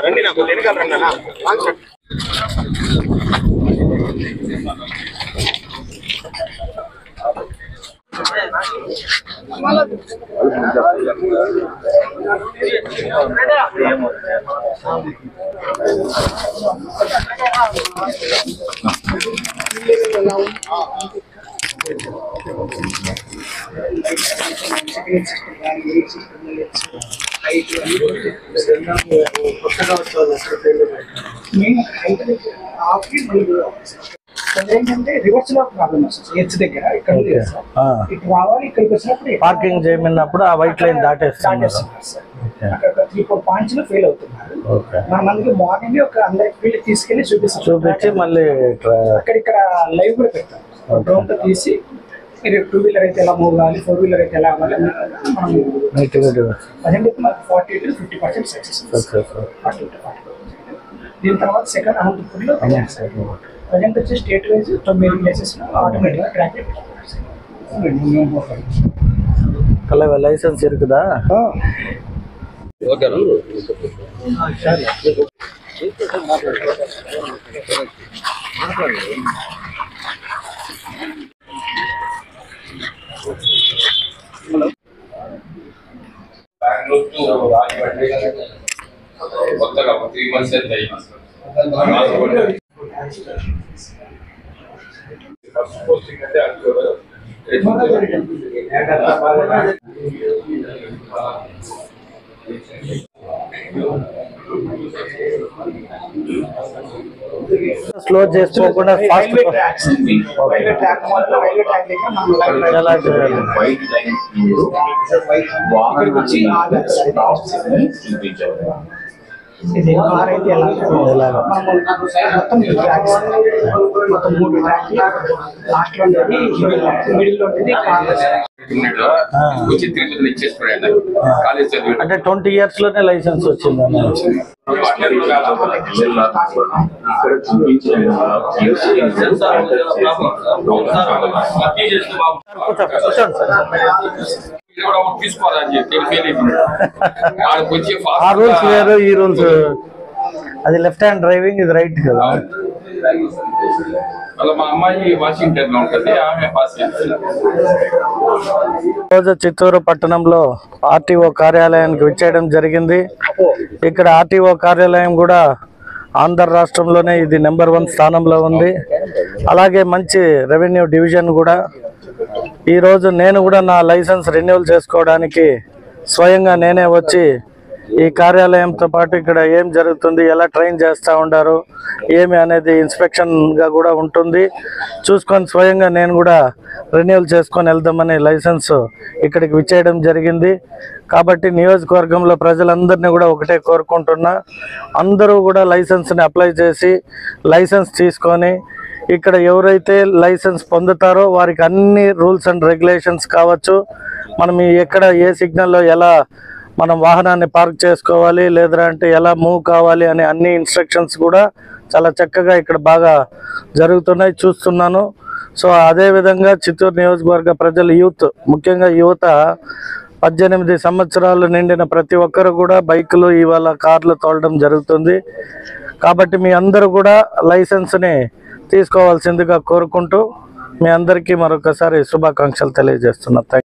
రండి నాకు వెనకాల రండి అన్న లాంగ్ షాట్ ఏంటంటే రివర్స్ లో ప్రాబ్లమ్ వస్తుంది హెచ్ దగ్గర ఇక్కడ ఇటు రావాలి ఇక్కడికి వచ్చినప్పుడు పార్కింగ్ చేయమన్నప్పుడు ఆ వైట్ లైన్ దాటేస్తున్నారు 3-4 పాయింట్స్ లో ఫెయిల్ అవుతున్నారు మనకి మార్నింగ్ ఒక అందరికి ఫీల్డ్ తీసుకెళ్లి చూపించి మళ్ళీ అక్కడిక్కడ లైవ్ కూడా పెడతాం డ్రోన్ తో తీసి మీరు 2 వీలర్ అయితే ఎలా మూవ్ కావాలి 4 వీలర్ అయితే ఎలా అవ్వాలి ప్రజెంట్ మనకి 40 to 50% సక్సెస్ దీని తర్వాత సెకండ్ అనంతపూర్లో ప్రజెంట్ వచ్చి స్టేట్ వైజ్ 9 ప్లేసెస్ ఆటోమేటిక్గా ట్రాక్ అయిపోతుంది. లైసెన్స్ இருக்குதா? కొత్తగా 3 months అయితే అయింది. ఫస్ట్ పోస్టింగ్ అంటే అక్టోబర్ స్లో చేసుకోకుండా ఫాస్ట్ ఎలా చేయాలి ఇది కార్ అయితే ఎలాగో మొత్తం 3 ట్రాక్స్ లాస్ట్ లో ఉండేది మిడిల్ లో ఉండేది అంటే 20 years లోనే లైసెన్స్ వచ్చింది తీసుకోవాలని చెప్పి ఆ రూల్స్ వేరు ఈ రూల్స్ అది లెఫ్ట్ హ్యాండ్ డ్రైవింగ్ ఇది రైట్ కదా అలా మా అమ్మాయి వాషింగ్టన్ లో ఉంటుంది ఆమె పాస్ చేస్తుంది. రోజు చిత్తూరు పట్టణంలో ఆర్టీఓ కార్యాలయానికి విచ్చేయడం జరిగింది. ఇక్కడ ఆర్టీఓ కార్యాలయం కూడా ఆంధ్ర రాష్ట్రంలోనే ఇది నెంబర్ 1 స్థానంలో ఉంది. అలాగే మంచి రెవెన్యూ డివిజన్ కూడా. ఈరోజు నేను కూడా నా లైసెన్స్ రెన్యువల్ చేసుకోవడానికి స్వయంగా నేనే వచ్చి ఈ కార్యాలయంతో పాటు ఇక్కడ ఏం జరుగుతుంది, ఎలా ట్రైన్ చేస్తూ ఉండారు, ఏమి అనేది ఇన్స్పెక్షన్గా కూడా ఉంటుంది. చూసుకొని స్వయంగా నేను కూడా రెన్యువల్ చేసుకొని వెళ్దామని లైసెన్స్ ఇక్కడికి విచ్చేయడం జరిగింది. కాబట్టి నియోజకవర్గంలో ప్రజలందరినీ కూడా ఒకటే కోరుకుంటున్నా, అందరూ కూడా లైసెన్స్ని అప్లై చేసి లైసెన్స్ తీసుకొని ఇక్కడ ఎవరైతే లైసెన్స్ పొందుతారో వారికి అన్ని రూల్స్ అండ్ రెగ్యులేషన్స్ కావచ్చు, మనం ఎక్కడ ఏ సిగ్నల్లో ఎలా మనం వాహనాన్ని పార్క్ చేసుకోవాలి లేదంటే ఎలా మూవ్ కావాలి అనే అన్ని ఇన్స్ట్రక్షన్స్ కూడా చాలా చక్కగా ఇక్కడ బాగా జరుగుతున్నాయి చూస్తున్నాను. సో అదేవిధంగా చిత్తూరు నియోజకవర్గ ప్రజలు యూత్, ముఖ్యంగా యువత 18 సంవత్సరాలు నిండిన ప్రతి ఒక్కరు కూడా బైకులు ఇవాళ కార్లు తోలడం జరుగుతుంది. కాబట్టి మీ అందరూ కూడా లైసెన్స్ని తీసుకోవాల్సిందిగా కోరుకుంటూ మీ అందరికీ మరొకసారి శుభాకాంక్షలు తెలియజేస్తున్నా.